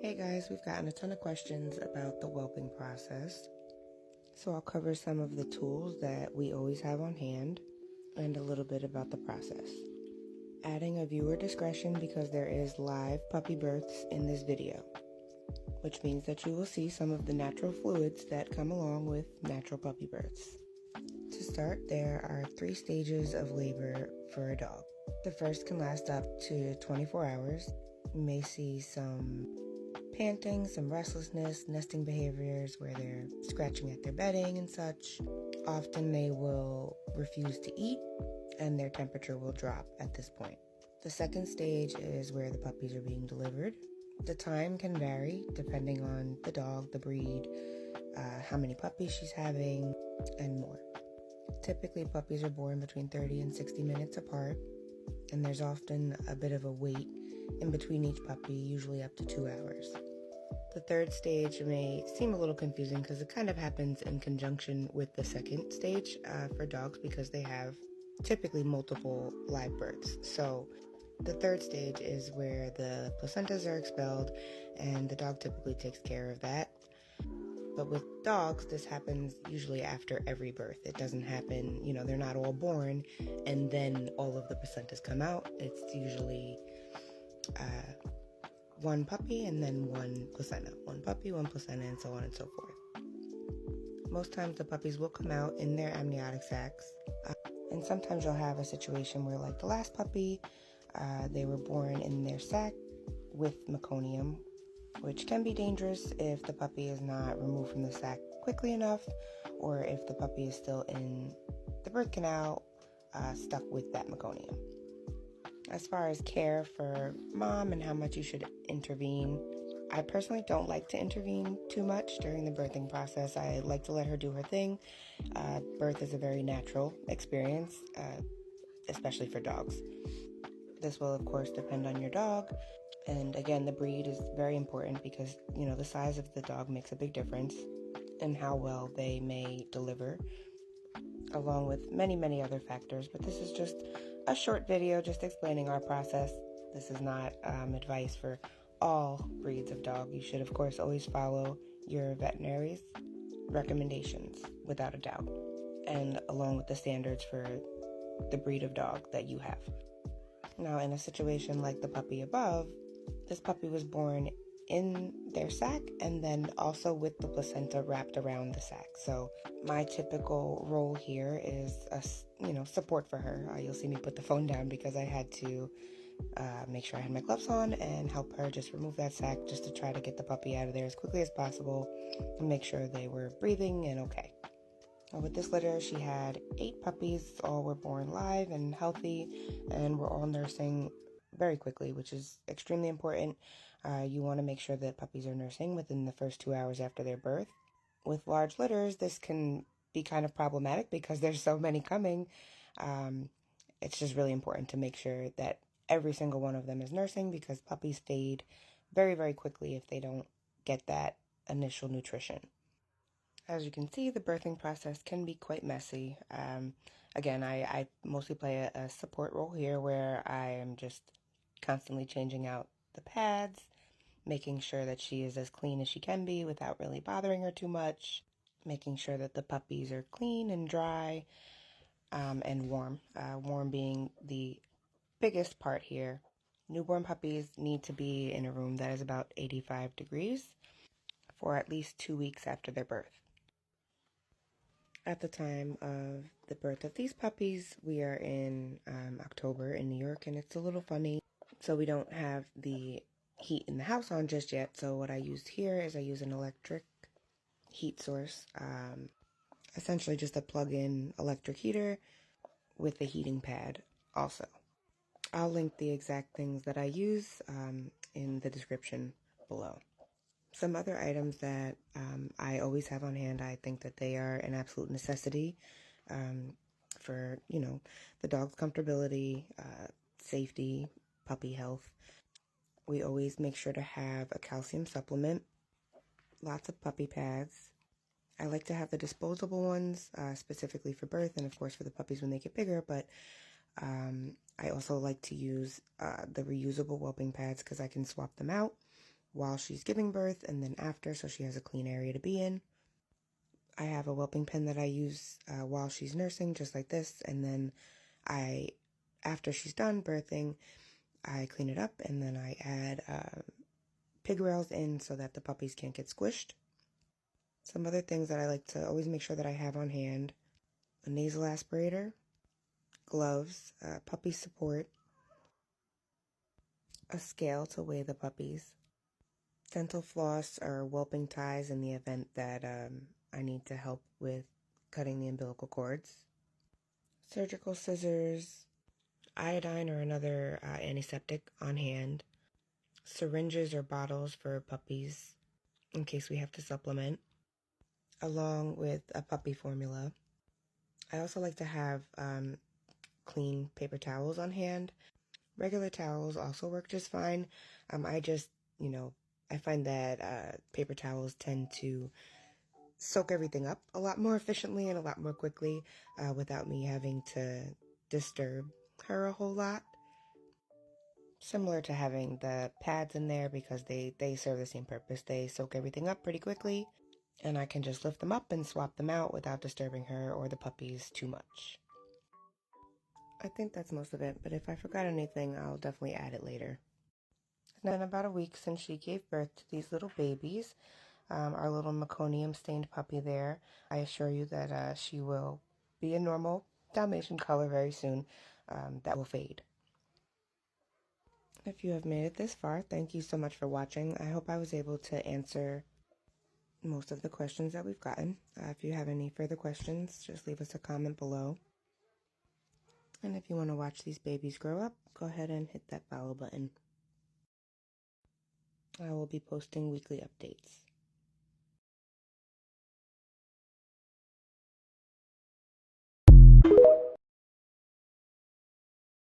Hey guys, we've gotten a ton of questions about the whelping process, so I'll cover some of the tools that we always have on hand and a little bit about the process. Adding a viewer discretion because there is live puppy births in this video, which means that you will see some of the natural fluids that come along with natural puppy births. To start, there are 3 stages of labor for a dog. The first can last up to 24 hours. You may see some panting, some restlessness, nesting behaviors where they're scratching at their bedding and such. Often they will refuse to eat and their temperature will drop at this point. The second stage is where the puppies are being delivered. The time can vary depending on the dog, the breed, how many puppies she's having, and more. Typically, puppies are born between 30 and 60 minutes apart, and there's often a bit of a wait in between each puppy, usually up to 2 hours. The third stage may seem a little confusing because it kind of happens in conjunction with the second stage for dogs because they have typically multiple live births. So the third stage is where the placentas are expelled and the dog typically takes care of that. But with dogs, this happens usually after every birth. It doesn't happen, they're not all born and then all of the placentas come out. It's usually one puppy and then one placenta. One puppy, one placenta, and so on and so forth. Most times the puppies will come out in their amniotic sacs. And sometimes you'll have a situation where, like the last puppy, they were born in their sac with meconium, which can be dangerous if the puppy is not removed from the sac quickly enough, or if the puppy is still in the birth canal, stuck with that meconium. As far as care for mom and how much you should intervene, I personally don't like to intervene too much during the birthing process. I like to let her do her thing. Birth is a very natural experience, especially for dogs. This will, of course, depend on your dog. And again, the breed is very important because, the size of the dog makes a big difference in how well they may deliver, along with many, many other factors. But this is just a short video just explaining our process. This is not advice for all breeds of dog. You should, of course, always follow your veterinary's recommendations without a doubt, and along with the standards for the breed of dog that you have. Now, in a situation like the puppy above, this puppy was born in their sac and then also with the placenta wrapped around the sac. So my typical role here is support for her. You'll see me put the phone down because I had to make sure I had my gloves on and help her just remove that sac just to try to get the puppy out of there as quickly as possible and make sure they were breathing and okay. With this litter, she had 8 puppies. All were born live and healthy and were all nursing very quickly, which is extremely important. You want to make sure that puppies are nursing within the first 2 hours after their birth. With large litters, this can be kind of problematic because there's so many coming. It's just really important to make sure that every single one of them is nursing because puppies fade very, very quickly if they don't get that initial nutrition. As you can see, the birthing process can be quite messy. Again, I mostly play a support role here where I am just constantly changing out the pads, making sure that she is as clean as she can be without really bothering her too much, making sure that the puppies are clean and dry and warm. Warm being the biggest part here. Newborn puppies need to be in a room that is about 85 degrees for at least 2 weeks after their birth. At the time of the birth of these puppies, we are in October in New York, and it's a little funny. So we don't have the heat in the house on just yet. So what I used here is I use an electric heat source, essentially just a plug-in electric heater with a heating pad also. I'll link the exact things that I use in the description below. Some other items that I always have on hand, I think that they are an absolute necessity for, the dog's comfortability, safety, puppy health. We always make sure to have a calcium supplement, lots of puppy pads. I like to have the disposable ones specifically for birth and, of course, for the puppies when they get bigger, but I also like to use the reusable whelping pads because I can swap them out while she's giving birth and then after, so she has a clean area to be in. I have a whelping pen that I use while she's nursing, just like this, and then after she's done birthing, I clean it up and then I add pig rails in so that the puppies can't get squished. Some other things that I like to always make sure that I have on hand: a nasal aspirator, gloves, puppy support, a scale to weigh the puppies, dental floss or whelping ties in the event that I need to help with cutting the umbilical cords, surgical scissors, iodine or another antiseptic on hand, syringes or bottles for puppies in case we have to supplement, along with a puppy formula. I also like to have clean paper towels on hand. Regular towels also work just fine. I find that paper towels tend to soak everything up a lot more efficiently and a lot more quickly without me having to disturb her a whole lot. Similar to having the pads in there because they serve the same purpose. They soak everything up pretty quickly and I can just lift them up and swap them out without disturbing her or the puppies too much. I think that's most of it, but if I forgot anything, I'll definitely add it later. It's been about a week since she gave birth to these little babies. Our little meconium stained puppy there. I assure you that she will be a normal Dalmatian color very soon. That will fade. If you have made it this far, thank you so much for watching. I hope I was able to answer most of the questions that we've gotten. If you have any further questions, just leave us a comment below. And if you want to watch these babies grow up, go ahead and hit that follow button. I will be posting weekly updates.